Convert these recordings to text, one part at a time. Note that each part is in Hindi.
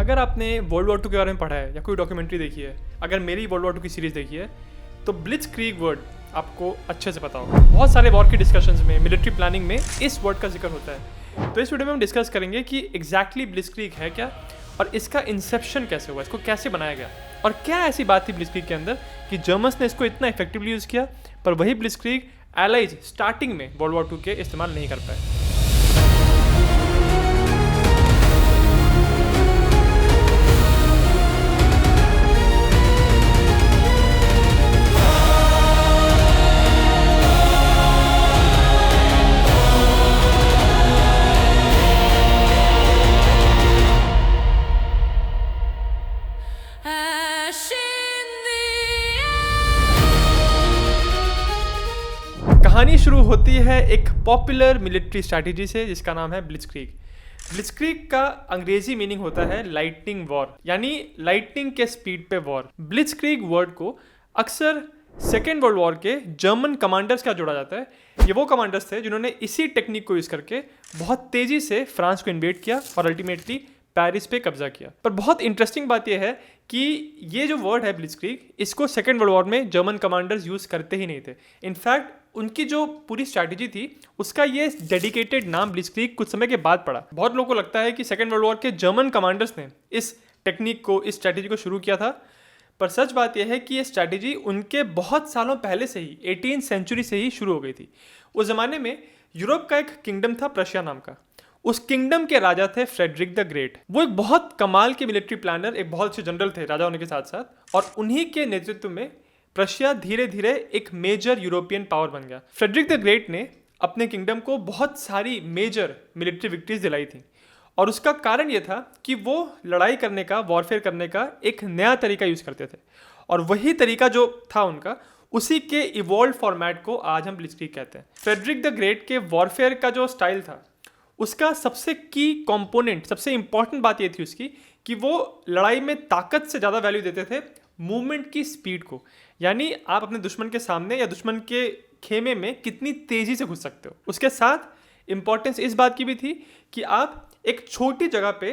अगर आपने वर्ल्ड वॉर 2 के बारे में पढ़ा है या कोई डॉक्यूमेंट्री देखी है, अगर मेरी वर्ल्ड वॉर 2 की सीरीज़ देखी है, तो ब्लिट्जक्रीग वर्ड आपको अच्छे से पता होगा। बहुत सारे वॉर के डिस्कशंस में, मिलिट्री प्लानिंग में इस वर्ड का जिक्र होता है। तो इस वीडियो में हम डिस्कस करेंगे कि एग्जैक्टली ब्लिट्जक्रीग है क्या और इसका इंसेप्शन कैसे हुआ, इसको कैसे बनाया गया और क्या ऐसी बात थी ब्लिट्जक्रीग के अंदर कि जर्मन्स ने इसको इतना इफेक्टिवली यूज़ किया, पर वही ब्लिट्जक्रीग एलाइज स्टार्टिंग में वर्ल्ड वॉर 2 के इस्तेमाल नहीं कर पाए। कहानी शुरू होती है एक पॉपुलर मिलिट्री स्ट्रैटेजी से जिसका नाम है ब्लिट्जक्रीग। ब्लिट्जक्रीग का अंग्रेजी मीनिंग होता है लाइटनिंग वॉर, यानी लाइटनिंग के स्पीड पे वॉर। ब्लिट्जक्रीग वर्ड को अक्सर सेकेंड वर्ल्ड वॉर के जर्मन कमांडर्स का जोड़ा जाता है। ये वो कमांडर्स थे जिन्होंने इसी टेक्निक को यूज़ करके बहुत तेज़ी से फ्रांस को इन्वेड किया और अल्टीमेटली पेरिस पे कब्जा किया। पर बहुत इंटरेस्टिंग बात यह है कि ये जो वर्ड है ब्लिट्जक्रीग, इसको सेकेंड वर्ल्ड वॉर में जर्मन कमांडर्स यूज़ करते ही नहीं थे। इनफैक्ट उनकी जो पूरी स्ट्रैटेजी थी उसका ये डेडिकेटेड नाम ब्लिट्जक्रीग कुछ समय के बाद पड़ा। बहुत लोगों को लगता है कि सेकेंड वर्ल्ड वॉर के जर्मन कमांडर्स ने इस टेक्निक को, इस स्ट्रैटेजी को शुरू किया था, पर सच बात यह है कि ये स्ट्रैटेजी उनके बहुत सालों पहले से ही 18वीं सेंचुरी से ही शुरू हो गई थी। उस ज़माने में यूरोप का एक किंगडम था प्रशिया नाम का। उस किंगडम के राजा थे फ्रेडरिक द ग्रेट। वो एक बहुत कमाल के मिलिट्री प्लानर, एक बहुत अच्छे जनरल थे राजा होने के साथ साथ, और उन्हीं के नेतृत्व में प्रशिया धीरे धीरे एक मेजर यूरोपियन पावर बन गया। फ्रेडरिक द ग्रेट ने अपने किंगडम को बहुत सारी मेजर मिलिट्री विक्ट्रीज दिलाई थी और उसका कारण ये था कि वो लड़ाई करने का, वॉरफेयर करने का एक नया तरीका यूज़ करते थे, और वही तरीका जो था उनका, उसी के इवॉल्व फॉर्मेट को आज हम ब्लिट्जक्रीग कहते हैं। फ्रेडरिक द ग्रेट के वॉरफेयर का जो स्टाइल था, उसका सबसे की कंपोनेंट, सबसे इंपॉर्टेंट बात ये थी उसकी कि वो लड़ाई में ताकत से ज़्यादा वैल्यू देते थे मूवमेंट की स्पीड को। यानी आप अपने दुश्मन के सामने या दुश्मन के खेमे में कितनी तेज़ी से घुस सकते हो। उसके साथ इंपॉर्टेंस इस बात की भी थी कि आप एक छोटी जगह पे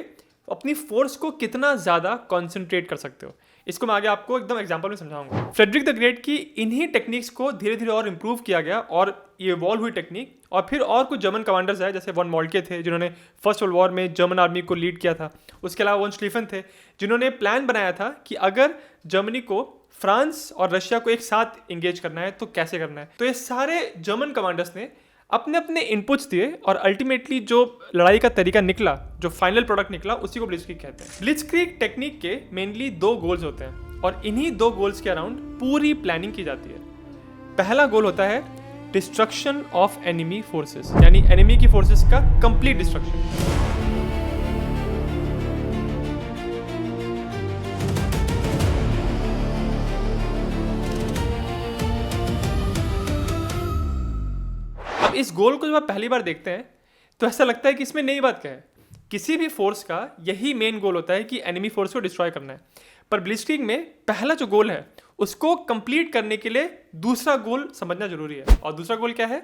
अपनी फोर्स को कितना ज़्यादा कॉन्सेंट्रेट कर सकते हो। इसको मैं आगे आपको एकदम एग्जांपल में समझाऊंगा। फ्रेडरिक द ग्रेट की इन्हीं टेक्निक्स को धीरे धीरे और इम्प्रूव किया गया और ये इवॉल्व हुई टेक्निक। और फिर और कुछ जर्मन कमांडर्स आए, जैसे वन मॉल्के थे जिन्होंने फर्स्ट वर्ल्ड वॉर में जर्मन आर्मी को लीड किया था। उसके अलावा वन स्लीफन थे जिन्होंने प्लान बनाया था कि अगर जर्मनी को फ्रांस और रशिया को एक साथ इंगेज करना है तो कैसे करना है। तो ये सारे जर्मन कमांडर्स ने अपने अपने इनपुट्स दिए और अल्टीमेटली जो लड़ाई का तरीका निकला, जो फाइनल प्रोडक्ट निकला, उसी को ब्लिट्जक्रीग कहते हैं। ब्लिट्जक्रीग टेक्निक के मेनली 2 गोल्स होते हैं और इन्हीं 2 गोल्स के अराउंड पूरी प्लानिंग की जाती है। पहला गोल होता है डिस्ट्रक्शन ऑफ एनिमी फोर्सेस, यानी एनिमी की फोर्सेस का कंप्लीट डिस्ट्रक्शन। अब इस गोल को जब आप पहली बार देखते हैं तो ऐसा लगता है कि इसमें नई बात क्या है। किसी भी फोर्स का यही मेन गोल होता है कि एनिमी फोर्स को डिस्ट्रॉय करना है, पर ब्लिट्जक्रीग में पहला जो गोल है उसको कंप्लीट करने के लिए दूसरा गोल समझना जरूरी है। और दूसरा गोल क्या है?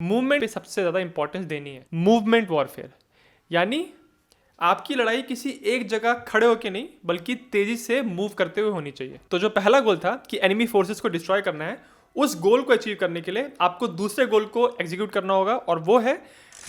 मूवमेंट पे सबसे ज़्यादा इंपॉर्टेंस देनी है। मूवमेंट वॉरफेयर, यानी आपकी लड़ाई किसी एक जगह खड़े होकर नहीं बल्कि तेज़ी से मूव करते हुए होनी चाहिए। तो जो पहला गोल था कि एनिमी फोर्सेस को डिस्ट्रॉय करना है, उस गोल को अचीव करने के लिए आपको दूसरे गोल को एग्जीक्यूट करना होगा, और वो है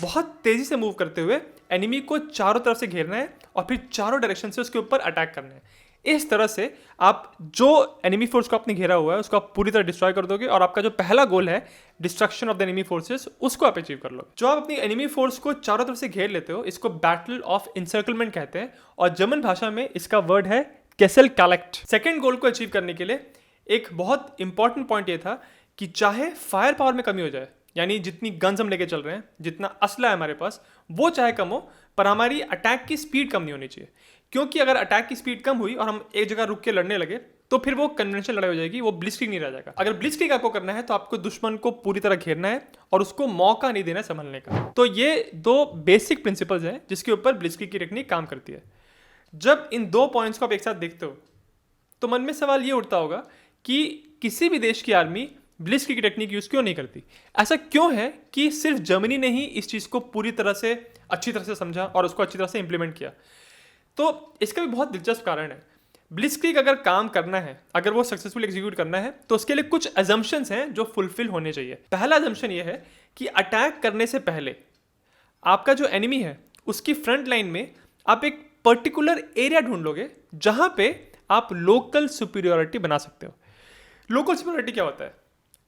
बहुत तेज़ी से मूव करते हुए एनिमी को चारों तरफ से घेरना है और फिर चारों डायरेक्शन से उसके ऊपर अटैक करना है। इस तरह से आप जो एनिमी फोर्स को आपने घेरा हुआ है उसको आप पूरी तरह डिस्ट्रॉय कर दोगे और आपका जो पहला गोल है destruction of the enemy forces, उसको आप अचीव कर लो। जो आप अपनी एनिमी फोर्स को चारों तरफ से घेर लेते हो, इसको बैटल ऑफ इंसर्कलमेंट कहते हैं और जर्मन भाषा में इसका वर्ड है कैसल कलेक्ट। सेकेंड गोल को अचीव करने के लिए एक बहुत इंपॉर्टेंट पॉइंट ये था कि चाहे फायर पावर में कमी हो जाए, यानी जितनी गन्स हम लेके चल रहे हैं, जितना असला है हमारे पास, वो चाहे कम हो, पर हमारी अटैक की स्पीड कम नहीं होनी चाहिए। क्योंकि अगर अटैक की स्पीड कम हुई और हम एक जगह रुक के लड़ने लगे तो फिर वो कन्वेंशनल लड़ाई हो जाएगी, वो ब्लिट्जक्रीग नहीं रह जाएगा। अगर ब्लिट्जक्रीग आपको करना है तो आपको दुश्मन को पूरी तरह घेरना है और उसको मौका नहीं देना संभलने का। तो ये 2 बेसिक प्रिंसिपल्स हैं जिसके ऊपर ब्लिट्जक्रीग की टेक्निक काम करती है। जब इन 2 पॉइंट्स को आप एक साथ देखते हो तो मन में सवाल ये उठता होगा कि किसी भी देश की आर्मी ब्लिट्जक्रीग की टेक्निक यूज़ क्यों नहीं करती। ऐसा क्यों है कि सिर्फ जर्मनी ने ही इस चीज़ को पूरी तरह से अच्छी तरह से समझा और उसको अच्छी तरह से इंप्लीमेंट किया। तो इसका भी बहुत दिलचस्प कारण है। ब्लिट्जक्रीग अगर काम करना है, अगर वो सक्सेसफुल एग्जीक्यूट करना है, तो उसके लिए कुछ अजम्पशंस हैं जो फुलफिल होने चाहिए। पहला अजम्पशन ये है कि अटैक करने से पहले आपका जो एनिमी है उसकी फ्रंट लाइन में आप एक पर्टिकुलर एरिया ढूंढ लोगे जहां पे आप लोकल सुपीरियोरिटी बना सकते हो। लोकल सुपीरियोरिटी क्या होता है?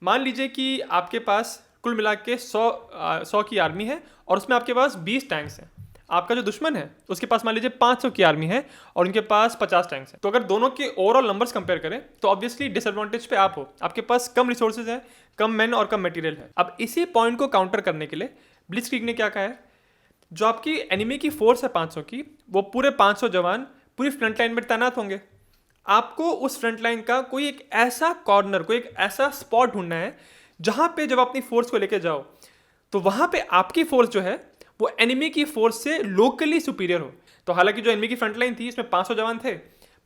मान लीजिए कि आपके पास कुल मिला के 100 की आर्मी है और उसमें आपके पास 20 टैंक्स हैं। आपका जो दुश्मन है उसके पास मान लीजिए 500 की आर्मी है और उनके पास 50 टैंक्स हैं। तो अगर दोनों के ओवरऑल नंबर्स कंपेयर करें तो ऑब्वियसली डिसएडवांटेज पे आप हो, आपके पास कम रिसोर्सेज है, कम मैन और कम मटेरियल है। अब इसी पॉइंट को काउंटर करने के लिए ब्लिट्जक्रीग ने क्या कहा है, जो आपकी एनिमी की फोर्स है 500 की, वो पूरे 500 जवान पूरी फ्रंट लाइन में तैनात होंगे। आपको उस फ्रंट लाइन का कोई एक ऐसा कॉर्नर, कोई एक ऐसा स्पॉट ढूंढना है जहां पे जब अपनी फोर्स को लेके जाओ तो वहां पे आपकी फोर्स जो है वो एनिमी की फोर्स से लोकली सुपीरियर हो। तो हालांकि जो एनिमी की फ्रंट लाइन थी इसमें 500 जवान थे,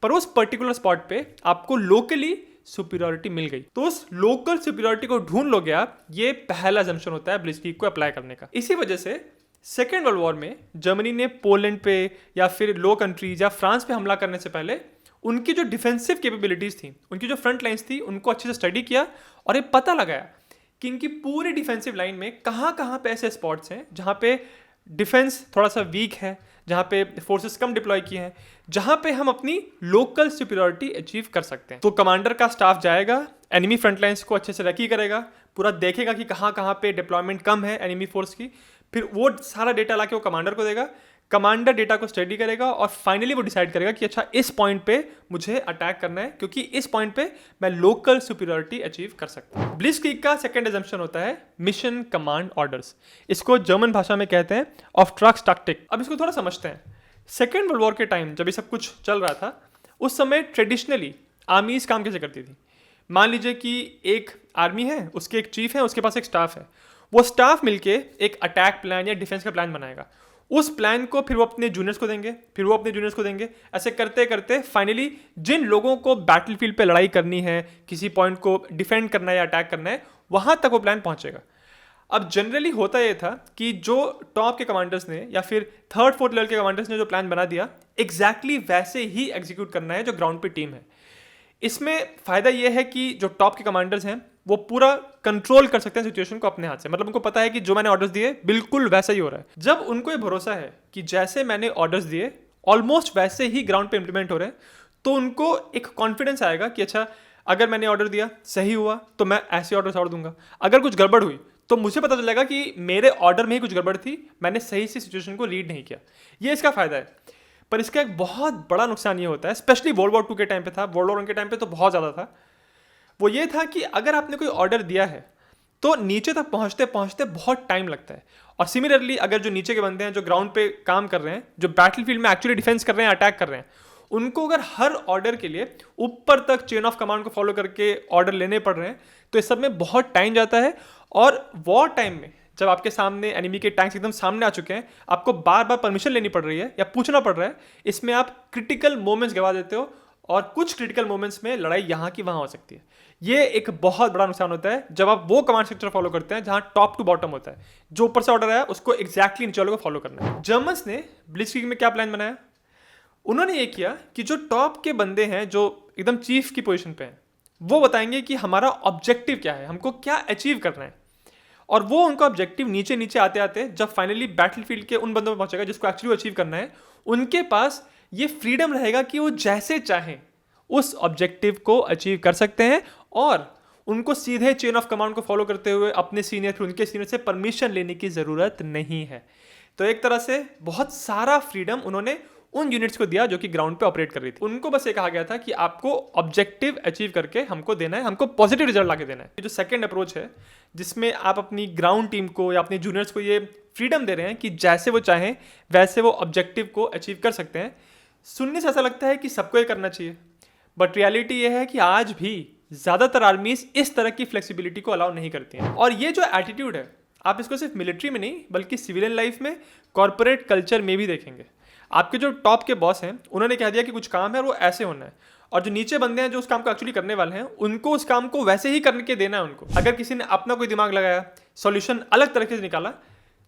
पर उस पर्टिकुलर स्पॉट पे आपको लोकली सुपीरियरिटी मिल गई। तो उस लोकल सुपीरियरिटी को ढूंढ लोगे आप, ये पहला अजम्पशन होता है ब्लिट्जक्रीग को अप्लाई करने का। इसी वजह से सेकेंड वर्ल्ड वॉर में जर्मनी ने पोलैंड पे या फिर लो कंट्रीज या फ्रांस पे हमला करने से पहले उनकी जो डिफेंसिव कैपेबिलिटीज़ थी, उनकी जो फ्रंट लाइन्स थी, उनको अच्छे से स्टडी किया और ये पता लगाया कि इनकी पूरी डिफेंसिव लाइन में कहाँ कहाँ पे ऐसे स्पॉट्स हैं जहाँ पे डिफेंस थोड़ा सा वीक है, जहाँ पे फोर्सेस कम डिप्लॉय किए हैं, जहाँ पे हम अपनी लोकल सुपीरियरिटी अचीव कर सकते हैं। तो कमांडर का स्टाफ जाएगा, एनिमी फ्रंट लाइन्स को अच्छे से रेकी करेगा, पूरा देखेगा कि कहाँ कहाँ पे डिप्लॉयमेंट कम है एनिमी फोर्स की, फिर वो सारा डेटा लाके वो कमांडर को देगा, कमांडर डेटा को स्टडी करेगा और फाइनली वो डिसाइड करेगा कि अच्छा इस पॉइंट पे मुझे अटैक करना है क्योंकि इस पॉइंट पे मैं लोकल सुपीरियरिटी अचीव कर सकता हूँ। ब्लिट्जक्रीग का सेकंड अजम्पशन होता है मिशन कमांड ऑर्डर्स। इसको जर्मन भाषा में कहते हैं ऑफ्ट्रागस्टैटिक। अब इसको थोड़ा समझते हैं। सेकेंड वर्ल्ड वॉर के टाइम जब ये सब कुछ चल रहा था उस समय ट्रेडिशनली आर्मीज काम कैसे करती थी? मान लीजिए कि एक आर्मी है, उसके एक चीफ है, उसके पास एक स्टाफ है, वो स्टाफ मिलके एक अटैक प्लान या डिफेंस का प्लान बनाएगा। उस प्लान को फिर वो अपने जूनियर्स को देंगे, फिर वो अपने जूनियर्स को देंगे, ऐसे करते करते फाइनली जिन लोगों को बैटलफील्ड पे लड़ाई करनी है, किसी पॉइंट को डिफेंड करना है या अटैक करना है, वहां तक वो प्लान पहुंचेगा। अब जनरली होता ये था कि जो टॉप के कमांडर्स ने या फिर थर्ड फोर्थ लेवल के कमांडर्स ने जो प्लान बना दिया, एग्जैक्टली वैसे ही एग्जीक्यूट करना है जो ग्राउंड पे टीम है। इसमें फ़ायदा यह है कि जो टॉप के कमांडर्स हैं वो पूरा कंट्रोल कर सकते हैं सिचुएशन को अपने हाथ से। मतलब उनको पता है कि जो मैंने ऑर्डर्स दिए बिल्कुल वैसा ही हो रहा है। जब उनको ये भरोसा है कि जैसे मैंने ऑर्डर्स दिए ऑलमोस्ट वैसे ही ग्राउंड पे इंप्लीमेंट हो रहे हैं, तो उनको एक कॉन्फिडेंस आएगा कि अच्छा अगर मैंने ऑर्डर दिया सही हुआ तो मैं ऐसे ऑर्डर्स और दूंगा, अगर कुछ गड़बड़ हुई तो मुझे पता चलेगा कि मेरे ऑर्डर में ही कुछ गड़बड़ थी, मैंने सही से सिचुएशन को रीड नहीं किया। ये इसका फ़ायदा है। पर इसका एक बहुत बड़ा नुकसान ये होता है, स्पेशली वर्ल्ड वॉर 2 के टाइम पे था, वर्ल्ड वॉर 1 के टाइम पे तो बहुत ज़्यादा था। वो ये था कि अगर आपने कोई ऑर्डर दिया है तो नीचे तक पहुंचते पहुंचते बहुत टाइम लगता है। और सिमिलरली अगर जो नीचे के बंदे हैं जो ग्राउंड पे काम कर रहे हैं, जो बैटलफील्ड में एक्चुअली डिफेंस कर रहे हैं, अटैक कर रहे हैं, उनको अगर हर ऑर्डर के लिए ऊपर तक चेन ऑफ कमांड को फॉलो करके ऑर्डर लेने पड़ रहे हैं तो इस सब में बहुत टाइम जाता है। और वॉर टाइम में जब आपके सामने एनिमी के टैंक्स एकदम सामने आ चुके हैं, आपको बार बार परमिशन लेनी पड़ रही है या पूछना पड़ रहा है, इसमें आप क्रिटिकल मोमेंट्स गवा देते हो और कुछ क्रिटिकल मोमेंट्स में लड़ाई यहाँ की वहाँ हो सकती है। ये एक बहुत बड़ा नुकसान होता है जब आप वो कमांड स्ट्रक्चर फॉलो करते हैं जहाँ टॉप टू बॉटम होता है, जो ऊपर से ऑर्डर आया उसको एक्जैक्टली नीचे वाले को फॉलो करना है। जर्मन्स ने ब्लिट्जक्रीग में क्या प्लान बनाया? उन्होंने ये किया कि जो टॉप के बंदे हैं जो एकदम चीफ की पोजीशन पे हैं, वो बताएंगे कि हमारा ऑब्जेक्टिव क्या है, हमको क्या अचीव करना है। और वो उनका ऑब्जेक्टिव नीचे नीचे आते आते जब फाइनली बैटलफील्ड के उन बंदों में पहुंचेगा जिसको एक्चुअली अचीव करना है, उनके पास ये फ्रीडम रहेगा कि वो जैसे चाहें उस ऑब्जेक्टिव को अचीव कर सकते हैं और उनको सीधे चेन ऑफ कमांड को फॉलो करते हुए अपने सीनियर फिर उनके सीनियर से परमिशन लेने की ज़रूरत नहीं है। तो एक तरह से बहुत सारा फ्रीडम उन्होंने उन यूनिट्स को दिया जो कि ग्राउंड पे ऑपरेट कर रही थी। उनको बस ये कहा गया था कि आपको ऑब्जेक्टिव अचीव करके हमको देना है, हमको पॉजिटिव रिजल्ट लाके देना है। ये जो सेकंड अप्रोच है जिसमें आप अपनी ग्राउंड टीम को या अपने जूनियर्स को ये फ्रीडम दे रहे हैं कि जैसे वो चाहें वैसे वो ऑब्जेक्टिव को अचीव कर सकते हैं, सुनने से ऐसा लगता है कि सबको ये करना चाहिए, बट रियलिटी ये है कि आज भी ज़्यादातर आर्मीज इस तरह की फ्लेक्सिबिलिटी को अलाउ नहीं करती हैं। और ये जो एटीट्यूड है आप इसको सिर्फ मिलिट्री में नहीं बल्कि सिविलियन लाइफ में, कॉर्पोरेट कल्चर में भी देखेंगे। आपके जो टॉप के बॉस हैं उन्होंने कह दिया कि कुछ काम है और वो ऐसे होना है, और जो नीचे बंदे हैं जो उस काम को एक्चुअली करने वाले हैं उनको उस काम को वैसे ही करके देना है उनको। अगर किसी ने अपना कोई दिमाग लगाया, सॉल्यूशन अलग तरीके से निकाला,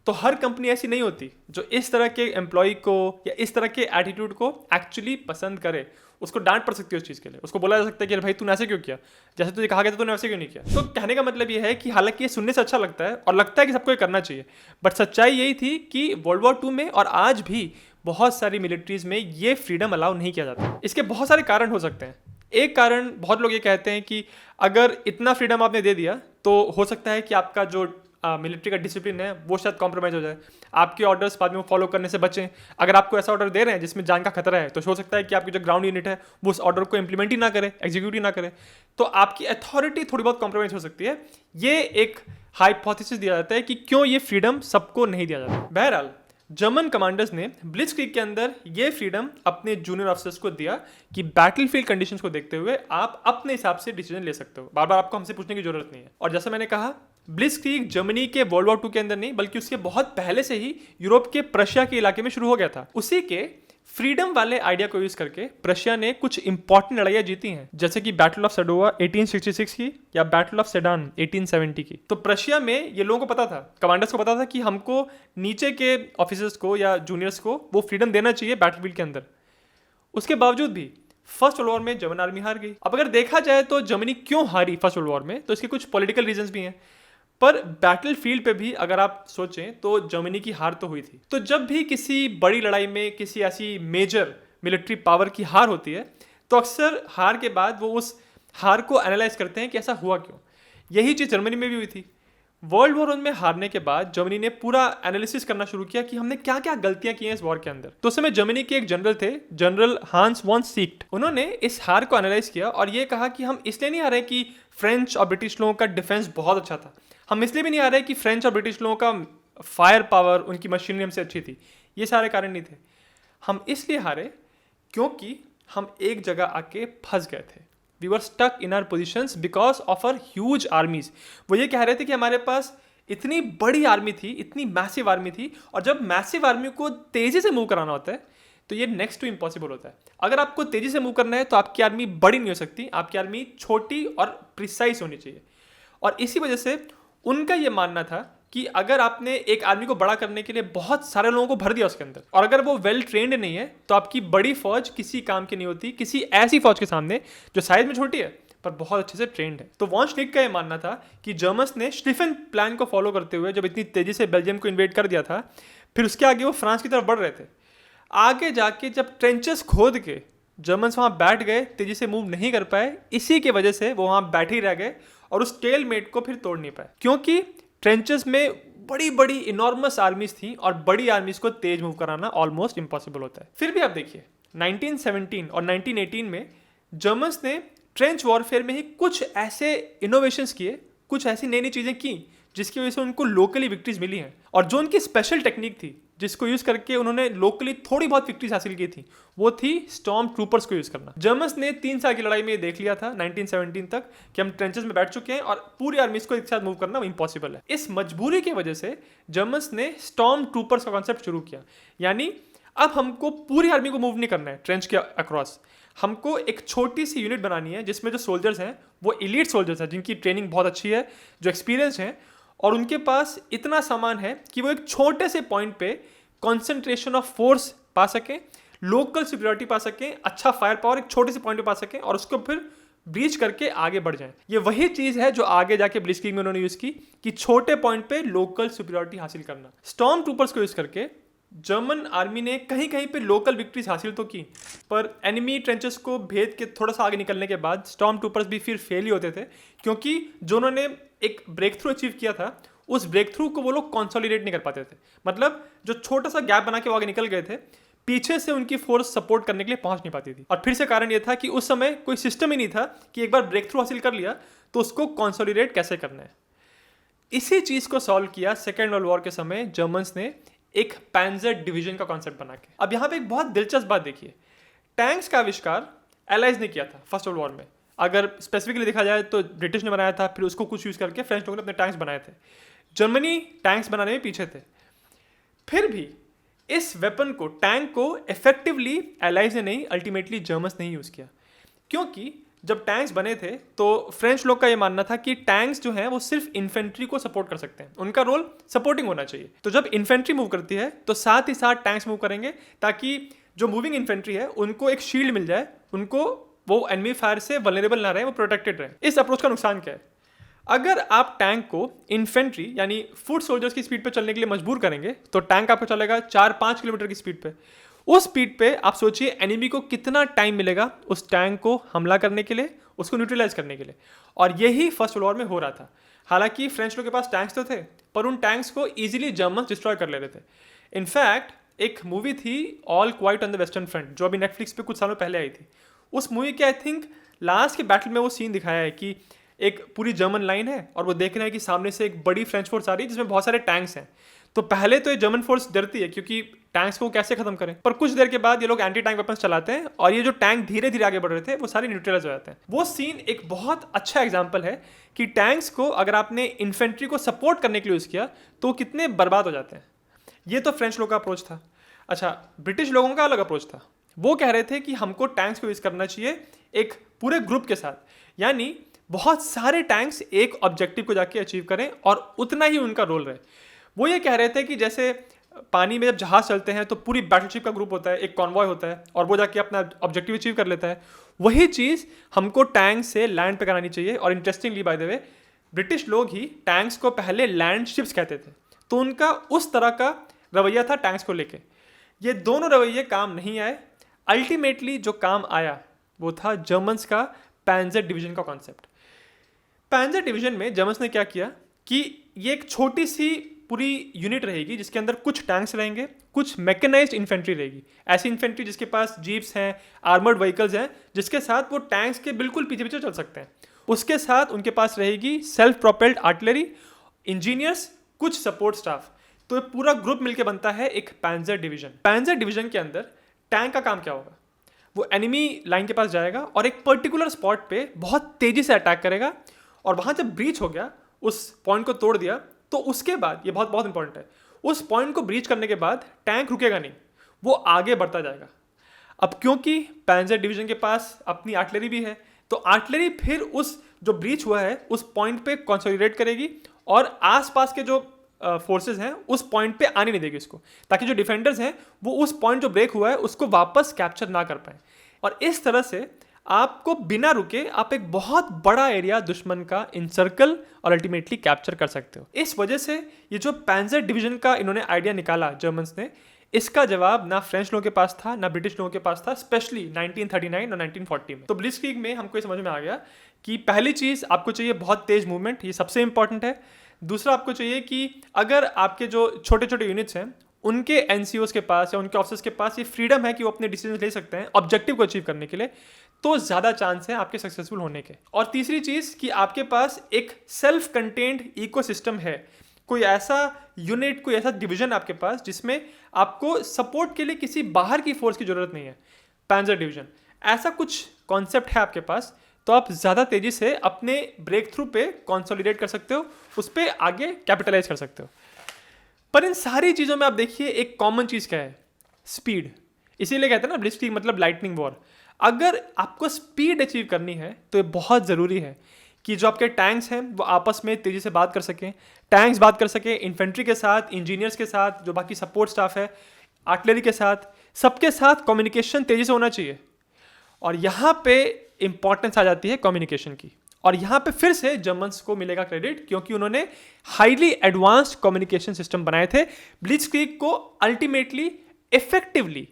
तो हर कंपनी ऐसी नहीं होती जो इस तरह के एम्प्लॉय को या इस तरह के एटीट्यूड को एक्चुअली पसंद करे। उसको डांट पड़ सकती है उस चीज़ के लिए, उसको बोला जा सकता है कि भाई तूने ऐसे क्यों किया, जैसे तुझे कहा गया था तूने ऐसे क्यों नहीं किया। तो कहने का मतलब ये है कि हालांकि ये सुनने से अच्छा लगता है और लगता है कि सबको ये करना चाहिए, बट सच्चाई यही थी कि वर्ल्ड वॉर 2 में और आज भी बहुत सारी मिलिट्रीज में ये फ्रीडम अलाउ नहीं किया जाता। इसके बहुत सारे कारण हो सकते हैं। एक कारण, बहुत लोग ये कहते हैं कि अगर इतना फ्रीडम आपने दे दिया तो हो सकता है कि आपका जो मिलिट्री का डिसिप्लिन है वो शायद कॉम्प्रोमाइज़ हो जाए, आपके ऑर्डर्स बाद में वो फॉलो करने से बचें। अगर आपको ऐसा ऑर्डर दे रहे हैं जिसमें जान का खतरा है तो हो सकता है कि आपकी जो ग्राउंड यूनिट है वो उस ऑर्डर को इंप्लीमेंट ही ना करे, एग्जीक्यूट ही ना करे, तो आपकी अथॉरिटी थोड़ी बहुत कॉम्प्रोमाइज़ हो सकती है। ये एक हाइपोथेसिस दिया जाता है कि क्यों ये फ्रीडम सबको नहीं दिया जाता। बहरहाल जर्मन कमांडर्स ने ब्लिट्जक्रीग के अंदर ये फ्रीडम अपने जूनियर ऑफिसर्स को दिया कि बैटलफील्ड कंडीशंस को देखते हुए आप अपने हिसाब से डिसीजन ले सकते हो, बार बार आपको हमसे पूछने की जरूरत नहीं है। और जैसा मैंने कहा, ब्लिट्जक्रीग जर्मनी के वर्ल्ड वॉर 2 के अंदर नहीं बल्कि उसके बहुत पहले से ही यूरोप के प्रशिया के इलाके में शुरू हो गया था। उसी के फ्रीडम वाले आइडिया को यूज करके प्रशिया ने कुछ इंपॉर्टेंट लड़ाइयां जीती हैं, जैसे कि बैटल ऑफ सडोवा 1866 की या बैटल ऑफ सेडान 1870 की। तो प्रशिया में ये लोगों को पता था, कमांडर्स को पता था कि हमको नीचे के ऑफिसर्स को या जूनियर्स को वो फ्रीडम देना चाहिए बैटलफील्ड के अंदर। उसके बावजूद भी फर्स्ट वर्ल्ड वॉर में जर्मन आर्मी हार गई। अब अगर देखा जाए तो जर्मनी क्यों हारी फर्स्ट वर्ल्ड वॉर में, तो इसके कुछ पॉलिटिकल रीजंस भी हैं, पर बैटलफील्ड पे भी अगर आप सोचें तो जर्मनी की हार तो हुई थी। तो जब भी किसी बड़ी लड़ाई में किसी ऐसी मेजर मिलिट्री पावर की हार होती है तो अक्सर हार के बाद वो उस हार को एनालाइज करते हैं कि ऐसा हुआ क्यों। यही चीज़ जर्मनी में भी हुई थी। वर्ल्ड वॉर 1 में हारने के बाद जर्मनी ने पूरा एनालिसिस करना शुरू किया कि हमने क्या क्या गलतियां की हैं इस वॉर के अंदर। तो उस समय जर्मनी के एक जनरल थे, जनरल हांस वॉन सीक्ट। उन्होंने इस हार को एनालाइज किया और ये कहा कि हम इसलिए नहीं हारे कि फ्रेंच और ब्रिटिश लोगों का डिफेंस बहुत अच्छा था, हम इसलिए भी नहीं आ रहे कि फ्रेंच और ब्रिटिश लोगों का फायर पावर, उनकी मशीनरी हमसे अच्छी थी, ये सारे कारण नहीं थे। हम इसलिए हारे क्योंकि हम एक जगह आके फंस गए थे। We were stuck in our positions because of our huge armies. वो ये कह रहे थे कि हमारे पास इतनी बड़ी आर्मी थी, इतनी मैसिव आर्मी थी, और जब मैसिव आर्मी को तेज़ी से मूव कराना होता है तो ये नेक्स्ट टू इम्पॉसिबल होता है। अगर आपको तेज़ी से मूव करना है तो आपकी आर्मी बड़ी नहीं हो सकती, आपकी आर्मी छोटी और प्रिसाइज होनी चाहिए। और इसी वजह से उनका ये मानना था कि अगर आपने एक आर्मी को बड़ा करने के लिए बहुत सारे लोगों को भर दिया उसके अंदर, और अगर वो वेल ट्रेंड नहीं है, तो आपकी बड़ी फौज किसी काम की नहीं होती किसी ऐसी फौज के सामने जो साइज में छोटी है पर बहुत अच्छे से ट्रेंड है। तो वॉन श्लिक का ये मानना था कि जर्मन्स ने स्टीफन प्लान को फॉलो करते हुए जब इतनी तेजी से बेल्जियम को इन्वेड कर दिया था, फिर उसके आगे वो फ्रांस की तरफ बढ़ रहे थे। आगे जाके जब ट्रेंचेस खोद के जर्मन्स वहाँ बैठ गए, तेजी से मूव नहीं कर पाए, इसी के वजह से वो वहाँ बैठे ही रह गए और उस स्टेलमेट को फिर तोड़ नहीं पाए, क्योंकि ट्रेंचेस में बड़ी बड़ी इनॉर्मस आर्मीज थी और बड़ी आर्मीज को तेज मूव कराना ऑलमोस्ट इम्पॉसिबल होता है। फिर भी आप देखिए 1917 और 1918 में जर्मन्स ने ट्रेंच वॉरफेयर में ही कुछ ऐसे इनोवेशंस किए, कुछ ऐसी नई नई चीज़ें की जिसकी वजह से उनको लोकली विक्ट्रीज मिली हैं। और जो उनकी स्पेशल टेक्निक थी जिसको यूज़ करके उन्होंने लोकली थोड़ी बहुत विक्ट्रीज हासिल की थी, वो थी स्टॉर्म ट्रूपर्स को यूज़ करना। जर्मन्स ने 3 साल की लड़ाई में देख लिया था 1917 तक कि हम ट्रेंचेस में बैठ चुके हैं और पूरी आर्मीज को एक साथ मूव करना इम्पॉसिबल है। इस मजबूरी की वजह से जर्मन्स ने स्टॉर्म ट्रूपर्स का कॉन्सेप्ट शुरू किया, यानी अब हमको पूरी आर्मी को मूव नहीं करना है ट्रेंच के अक्रॉस, हमको एक छोटी सी यूनिट बनानी है जिसमें जो सोल्जर्स हैं वो एलीट सोल्जर्स हैं, जिनकी ट्रेनिंग बहुत अच्छी है, जो एक्सपीरियंस हैं, और उनके पास इतना सामान है कि वो एक छोटे से पॉइंट पे कंसंट्रेशन ऑफ फोर्स पा सकें, लोकल सिक्योरिटी पा सकें, अच्छा फायर पावर एक छोटे से पॉइंट पे पा सकें और उसको फिर ब्रीच करके आगे बढ़ जाएं। ये वही चीज़ है जो आगे जाके ब्लिट्जक्रीग में उन्होंने यूज़ की कि छोटे पॉइंट पे लोकल सुपीरियरिटी हासिल करना। स्टॉर्म ट्रूपर्स को यूज़ करके जर्मन आर्मी ने कहीं कहीं पे लोकल विक्ट्रीज हासिल तो की, पर एनिमी ट्रेंचेस को भेद के थोड़ा सा आगे निकलने के बाद स्टॉर्म ट्रूपर्स भी फिर फेल ही होते थे, क्योंकि जो उन्होंने एक ब्रेक थ्रू अचीव किया था उस ब्रेक थ्रू को वो लोग कंसोलिडेट नहीं कर पाते थे। मतलब जो छोटा सा गैप बना के वो आगे निकल गए थे, पीछे से उनकी फोर्स सपोर्ट करने के लिए पहुंच नहीं पाती थी। और फिर से कारण ये था कि उस समय कोई सिस्टम ही नहीं था कि एक बार ब्रेक थ्रू हासिल कर लिया तो उसको कंसोलिडेट कैसे करना है। इसी चीज़ को सॉल्व किया सेकेंड वर्ल्ड वॉर के समय जर्मन्स ने एक पैंजर डिवीजन का कॉन्सेप्ट बना के। अब यहाँ पे एक बहुत दिलचस्प बात देखिए, टैंक्स का आविष्कार एलाइज ने किया था फर्स्ट वर्ल्ड वॉर में। अगर स्पेसिफिकली देखा जाए तो ब्रिटिश ने बनाया था, फिर उसको कुछ यूज़ करके फ्रेंच लोगों ने अपने टैंक्स बनाए थे। जर्मनी टैंक्स बनाने में पीछे थे। फिर भी इस वेपन को, टैंक को इफेक्टिवली एलाइज ने नहीं, अल्टीमेटली जर्मन्स ने ही यूज़ किया, क्योंकि जब टैंक्स बने थे तो फ्रेंच लोग का ये मानना था कि टैंक्स जो हैं वो सिर्फ इन्फेंट्री को सपोर्ट कर सकते हैं, उनका रोल सपोर्टिंग होना चाहिए। तो जब इन्फेंट्री मूव करती है तो साथ ही साथ टैंक्स मूव करेंगे, ताकि जो मूविंग इन्फेंट्री है उनको एक शील्ड मिल जाए, उनको वो एनिमी फायर से वल्नरेबल ना रहे, वो प्रोटेक्टेड रहे। इस अप्रोच का नुकसान क्या है? अगर आप टैंक को इन्फेंट्री यानी फुट सोल्जर्स की स्पीड पे चलने के लिए मजबूर करेंगे तो टैंक आपको चलेगा 4-5 किलोमीटर की स्पीड पे। उस स्पीड पे आप सोचिए एनिमी को कितना टाइम मिलेगा उस टैंक को हमला करने के लिए, उसको न्यूट्रलाइज करने के लिए। और यही फर्स्ट वर्ल्ड वॉर में हो रहा था। हालांकि फ्रेंच लोग के पास टैंक्स तो थे, पर उन टैंक्स को इजीली जर्मन डिस्ट्रॉय कर ले रहे थे। इनफैक्ट एक मूवी थी all quite on the western front, जो अभी नेटफ्लिक्स पे कुछ सालों पहले आई थी। उस मूवी के आई थिंक लास्ट के बैटल में वो सीन दिखाया है कि एक पूरी जर्मन लाइन है और वो देख रहे हैं कि सामने से एक बड़ी फ्रेंच फोर्स आ रही है जिसमें बहुत सारे टैंक्स हैं। तो पहले तो ये जर्मन फोर्स डरती है क्योंकि टैंक्स को कैसे खत्म करें, पर कुछ देर के बाद ये लोग एंटी टैंक वेपन्स चलाते हैं और ये जो टैंक धीरे धीरे आगे बढ़ रहे थे वो सारे न्यूट्रलाइज हो जाते हैं। वो सीन एक बहुत अच्छा एग्जाम्पल है कि टैंक्स को अगर आपने इन्फेंट्री को सपोर्ट करने के लिए यूज़ किया तो कितने बर्बाद हो जाते हैं। ये तो फ्रेंच लोगों का अप्रोच था। अच्छा, ब्रिटिश लोगों का अलग अप्रोच था। वो कह रहे थे कि हमको टैंक्स को यूज़ करना चाहिए एक पूरे ग्रुप के साथ, यानी बहुत सारे टैंक्स एक ऑब्जेक्टिव को जाके अचीव करें और उतना ही उनका रोल रहे। वो ये कह रहे थे कि जैसे पानी में जब जहाज चलते हैं तो पूरी बैटलशिप का ग्रुप होता है, एक कॉन्वॉय होता है और वो जाके अपना ऑब्जेक्टिव अचीव कर लेता है। वही चीज़ हमको टैंक से लैंड पे करानी चाहिए। और interestingly by the way, British लोग ही टैंक्स को पहले लैंड शिप्स कहते थे, तो उनका उस तरह का रवैया था टैंक्स को लेके। ये दोनों रवैये काम नहीं आए। अल्टीमेटली जो काम आया वो था जर्मन्स का पैंजर डिवीजन का कॉन्सेप्ट। पैंजर डिवीजन में जर्मन्स ने क्या किया कि ये एक छोटी सी पूरी यूनिट रहेगी जिसके अंदर कुछ टैंक्स रहेंगे, कुछ मैकेनाइज्ड इन्फेंट्री रहेगी, ऐसी इन्फेंट्री जिसके पास जीप्स हैं, आर्मर्ड व्हीकल्स हैं, जिसके साथ वो टैंक्स के बिल्कुल पीछे पीछे चल सकते हैं। उसके साथ उनके पास रहेगी सेल्फ प्रोपेल्ड आर्टिलरी, इंजीनियर्स, कुछ सपोर्ट स्टाफ। तो ये पूरा ग्रुप मिलकर बनता है एक पैंजर डिवीजन। पैंजर डिवीजन के अंदर टैंक का काम क्या होगा? वो एनिमी लाइन के पास जाएगा और एक पर्टिकुलर स्पॉट पे बहुत तेजी से अटैक करेगा, और वहाँ जब ब्रीच हो गया, उस पॉइंट को तोड़ दिया, तो उसके बाद ये बहुत बहुत इंपॉर्टेंट है, उस पॉइंट को ब्रीच करने के बाद टैंक रुकेगा नहीं, वो आगे बढ़ता जाएगा। अब क्योंकि पैंजर डिवीजन के पास अपनी आर्टिलरी भी है, तो आर्टिलरी फिर उस जो ब्रीच हुआ है उस पॉइंट पे कंसोलिडेट करेगी और आसपास के जो फोर्सेस हैं उस पॉइंट पे आने नहीं देगी इसको, ताकि जो डिफेंडर्स हैं वो उस पॉइंट जो ब्रेक हुआ है उसको वापस कैप्चर ना कर पाए। और इस तरह से आपको बिना रुके आप एक बहुत बड़ा एरिया दुश्मन का इनसर्कल और अल्टीमेटली कैप्चर कर सकते हो। इस वजह से ये जो पैंजर डिवीजन का इन्होंने आइडिया निकाला जर्मन्स ने, इसका जवाब ना फ्रेंच लोगों के पास था ना ब्रिटिश लोगों के पास था, स्पेशली 1939 और 1940 में। तो ब्लिट्जक्रीग में हमको ये समझ में आ गया कि पहली चीज़ आपको चाहिए बहुत तेज मूवमेंट, ये सबसे इंपॉर्टेंट है। दूसरा आपको चाहिए कि अगर आपके जो छोटे छोटे यूनिट्स हैं उनके एनसीओस के पास या उनके ऑफिसर्स के पास ये फ्रीडम है कि वो अपने डिसीजन ले सकते हैं ऑब्जेक्टिव को अचीव करने के लिए, तो ज़्यादा चांस है आपके सक्सेसफुल होने के। और तीसरी चीज़ कि आपके पास एक सेल्फ कंटेन्ड इकोसिस्टम है, कोई ऐसा यूनिट, कोई ऐसा डिवीजन आपके पास जिसमें आपको सपोर्ट के लिए किसी बाहर की फोर्स की ज़रूरत नहीं है। पैंजर डिवीजन ऐसा कुछ कॉन्सेप्ट है आपके पास, तो आप ज़्यादा तेज़ी से अपने ब्रेक थ्रू पे कंसोलिडेट कर सकते हो, उस पर आगे कैपिटलाइज कर सकते हो। पर इन सारी चीज़ों में आप देखिए एक कॉमन चीज़ क्या है? स्पीड। इसीलिए कहते हैं ना ब्लिट्जक्रीग मतलब लाइटनिंग वॉर। अगर आपको स्पीड अचीव करनी है तो ये बहुत ज़रूरी है कि जो आपके टैंक्स हैं वो आपस में तेज़ी से बात कर सकें, टैंक्स बात कर सकें इन्फेंट्री के साथ, इंजीनियर्स के साथ, जो बाकी सपोर्ट स्टाफ है, आर्टिलरी के साथ, सबके साथ कम्युनिकेशन तेज़ी से होना चाहिए। और यहाँ पे इंपॉर्टेंस आ जाती है कम्युनिकेशन की, और यहाँ पे फिर से जर्मन्स को मिलेगा क्रेडिट क्योंकि उन्होंने हाईली एडवांस्ड कम्युनिकेशन सिस्टम बनाए थे ब्लिट्जक्रीग को अल्टीमेटली इफेक्टिवली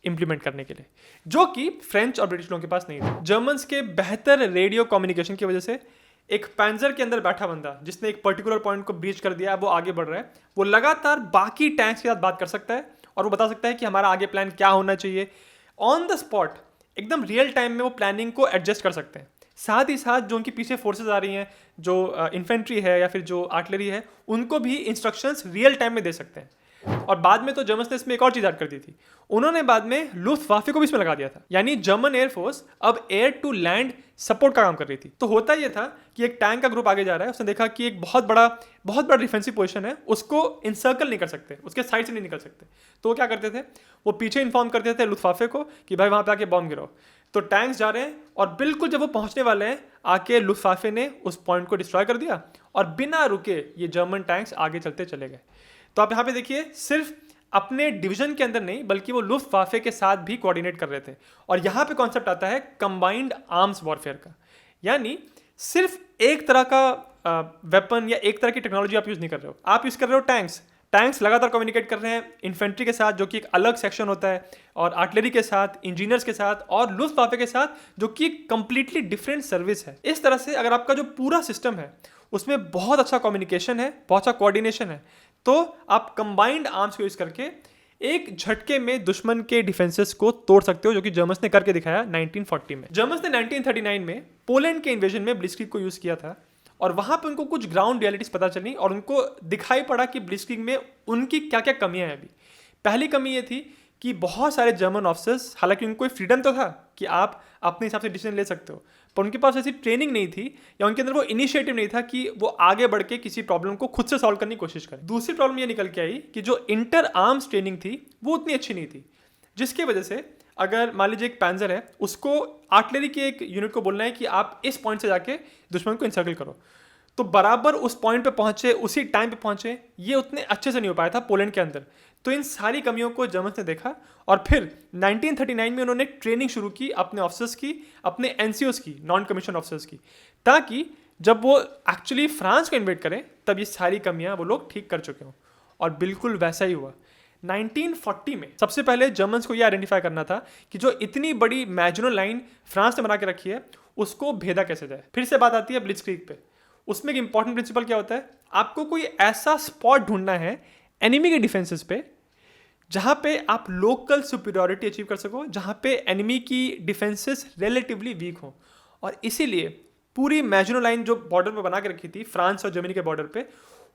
इंप्लीमेंट करने के लिए, जो कि फ्रेंच और ब्रिटिश लोगों के पास नहीं था। जर्मन्स के बेहतर रेडियो कम्युनिकेशन की वजह से एक पैंजर के अंदर बैठा बंदा जिसने एक पर्टिकुलर पॉइंट को ब्रीच कर दिया, वो आगे बढ़ रहा है, वो लगातार बाकी टैंक्स के साथ बात कर सकता है और वो बता सकता है कि हमारा आगे प्लान क्या होना चाहिए। ऑन द स्पॉट एकदम रियल टाइम में वो प्लानिंग को एडजस्ट कर सकते हैं। साथ ही साथ जो उनके पीछे फोर्सेज आ रही हैं, जो इन्फेंट्री है या फिर जो आर्टिलरी है, उनको भी इंस्ट्रक्शंस रियल टाइम में दे सकते हैं। और बाद में तो जर्मन्स ने इसमें एक और चीज़ ऐड कर दी थी, उन्होंने बाद में लुफ्टवाफे को भी इसमें लगा दिया था, यानी जर्मन एयरफोर्स अब एयर टू लैंड सपोर्ट का काम कर रही थी। तो होता यह था कि एक टैंक का ग्रुप आगे जा रहा है, उसने देखा कि एक बहुत बड़ा डिफेंसिव पोजीशन है, उसको इंसर्कल नहीं कर सकते, उसके साइड से नहीं निकल सकते, तो वो क्या करते थे, वो पीछे इन्फॉर्म करते थे लुफ्टवाफे को कि भाई वहाँ पे आके बॉम्ब गिराओ। तो टैंक्स जा रहे हैं और बिल्कुल जब वो पहुंचने वाले हैं आके लुफ्ताफे ने उस पॉइंट को डिस्ट्रॉय कर दिया और बिना रुके ये जर्मन टैंक्स आगे चलते चले गए। तो आप यहाँ पे देखिए सिर्फ अपने डिवीजन के अंदर नहीं बल्कि वो लुफ्ताफे के साथ भी कोऑर्डिनेट कर रहे थे। और यहाँ पे कॉन्सेप्ट आता है कंबाइंड आर्म्स वॉरफेयर का, यानी सिर्फ एक तरह का वेपन या एक तरह की टेक्नोलॉजी आप यूज़ नहीं कर रहे हो, आप यूज़ कर रहे हो टैंक्स लगातार कम्युनिकेट कर रहे हैं इन्फेंट्री के साथ जो कि एक अलग सेक्शन होता है, और आर्टिलरी के साथ, इंजीनियर्स के साथ, और लुफ्ताफे के साथ जो कि कंप्लीटली डिफरेंट सर्विस है। इस तरह से अगर आपका जो पूरा सिस्टम है उसमें बहुत अच्छा कम्युनिकेशन है, बहुत अच्छा कोऑर्डिनेशन है, तो आप कंबाइंड आर्म्स को यूज़ करके एक झटके में दुश्मन के डिफेंसेस को तोड़ सकते हो, जो कि जर्मन्स ने करके दिखाया 1940 में। जर्मन्स ने 1939 में पोलैंड के इन्वेजन में ब्लिट्जक्रीग को यूज़ किया था और वहाँ पे उनको कुछ ग्राउंड रियलिटीज़ पता चली और उनको दिखाई पड़ा कि ब्लिट्जक्रीग में उनकी क्या क्या कमियां हैं। अभी पहली कमी ये थी कि बहुत सारे जर्मन ऑफिसर्स, हालांकि उनको फ्रीडम तो था कि आप अपने हिसाब से डिसीजन ले सकते हो, पर उनके पास ऐसी ट्रेनिंग नहीं थी या उनके अंदर वो इनिशिएटिव नहीं था कि वो आगे बढ़ के किसी प्रॉब्लम को खुद से सॉल्व करने की कोशिश करें। दूसरी प्रॉब्लम ये निकल के आई कि जो इंटर आर्म्स ट्रेनिंग थी वो उतनी अच्छी नहीं थी, जिसकी वजह से अगर मान लीजिए एक पैंजर है, उसको आर्टिलरी के एक यूनिट को बोलना है कि आप इस पॉइंट से जाके दुश्मन को इंसर्कल करो, तो बराबर उस पॉइंट पे पहुंचे, उसी टाइम पे पहुंचे, ये उतने अच्छे से नहीं हो पाया था पोलैंड के अंदर। तो इन सारी कमियों को जर्मन्स ने देखा और फिर 1939 में उन्होंने ट्रेनिंग शुरू की अपने ऑफिसर्स की, अपने एनसीओस की, नॉन कमीशन ऑफिसर्स की, ताकि जब वो एक्चुअली फ्रांस को इन्वेट करें तब ये सारी कमियां वो लोग ठीक कर चुके हों। और बिल्कुल वैसा ही हुआ। 1940 में सबसे पहले जर्मन्स को ये आइडेंटिफाई करना था कि जो इतनी बड़ी मैजिनल लाइन फ्रांस ने बना के रखी है उसको भेदा कैसे जाए। फिर से बात आती है ब्लिट्जक्रीग पे। उसमें एक इंपॉर्टेंट प्रिंसिपल क्या होता है, आपको कोई ऐसा स्पॉट ढूंढना है एनिमी के डिफेंसेस पे जहां पे आप लोकल सुपीरियरिटी अचीव कर सको, जहां पे एनिमी की डिफेंसेस रिलेटिवली वीक हो। और इसीलिए पूरी मैजिनल लाइन जो बॉर्डर पे बना के रखी थी फ्रांस और जर्मनी के बॉर्डर पे,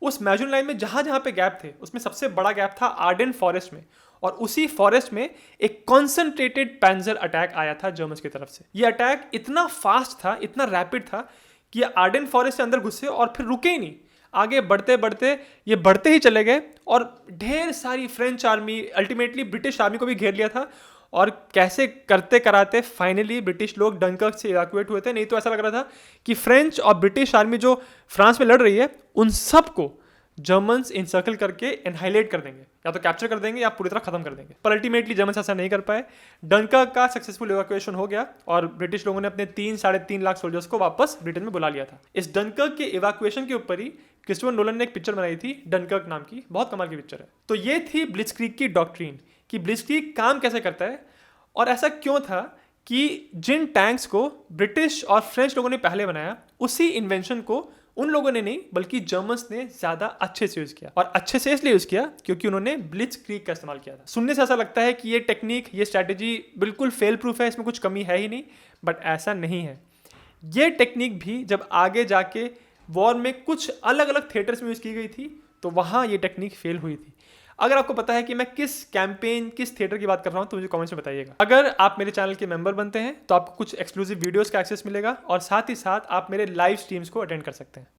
उस मैजिनल लाइन में जहां जहां पे गैप थे उसमें सबसे बड़ा गैप था आर्डेन फॉरेस्ट में, और उसी फॉरेस्ट में एक कॉन्सेंट्रेटेड पैंजर अटैक आया था जर्मन्स की तरफ से। ये अटैक इतना फास्ट था, इतना रैपिड था कि आर्डेन फॉरेस्ट के अंदर घुसे और फिर रुके ही नहीं, आगे बढ़ते बढ़ते ये बढ़ते ही चले गए और ढेर सारी French army, ultimately British army को भी घेर लिया था। और कैसे करते कराते फाइनली ब्रिटिश लोग डंकर्क से इवैक्यूएट हुए थे। नहीं तो ऐसा लग रहा था कि फ्रेंच और ब्रिटिश आर्मी जो फ्रांस में लड़ रही है उन सबको जर्मन्स इंसर्कल करके एनहाइलेट कर देंगे, या तो कैप्चर कर देंगे या पूरी तरह खत्म कर देंगे। पर अल्टीमेटली जर्मन्स ऐसा नहीं कर पाए। डंकर्क का सक्सेसफुल इवैक्यूएशन हो गया और ब्रिटिश लोगों ने अपने 3-3.5 लाख सोल्जर्स को वापस ब्रिटेन में बुला लिया था। इस डंकर्क के इवैक्यूएशन के ऊपर ही क्रिस्टोफर नोलन ने एक पिक्चर बनाई थी डंकर्क नाम की, बहुत कमाल की पिक्चर है। तो ये थी ब्लिट्जक्रीग की डॉक्ट्रीन कि ब्लिट्जक्रीग काम कैसे करता है और ऐसा क्यों था कि जिन टैंक्स को ब्रिटिश और फ्रेंच लोगों ने पहले बनाया उसी इन्वेंशन को उन लोगों ने नहीं बल्कि जर्मन्स ने ज्यादा अच्छे से यूज किया। और अच्छे से इसलिए यूज किया क्योंकि उन्होंने ब्लिट्जक्रीग का इस्तेमाल किया था। सुनने से ऐसा लगता है कि ये टेक्निक, ये स्ट्रैटेजी बिल्कुल फेल प्रूफ है, इसमें कुछ कमी है ही नहीं, बट ऐसा नहीं है। ये टेक्निक भी जब आगे जाके वॉर में कुछ अलग अलग थिएटर्स में यूज की गई थी तो वहां ये टेक्निक फेल हुई थी। अगर आपको पता है कि मैं किस कैंपेन, किस थिएटर की बात कर रहा हूं तो मुझे कमेंट्स में बताइएगा। अगर आप मेरे चैनल के मेंबर बनते हैं तो आपको कुछ एक्सक्लूसिव वीडियोस का एक्सेस मिलेगा और साथ ही साथ आप मेरे लाइव स्ट्रीम्स को अटेंड कर सकते हैं।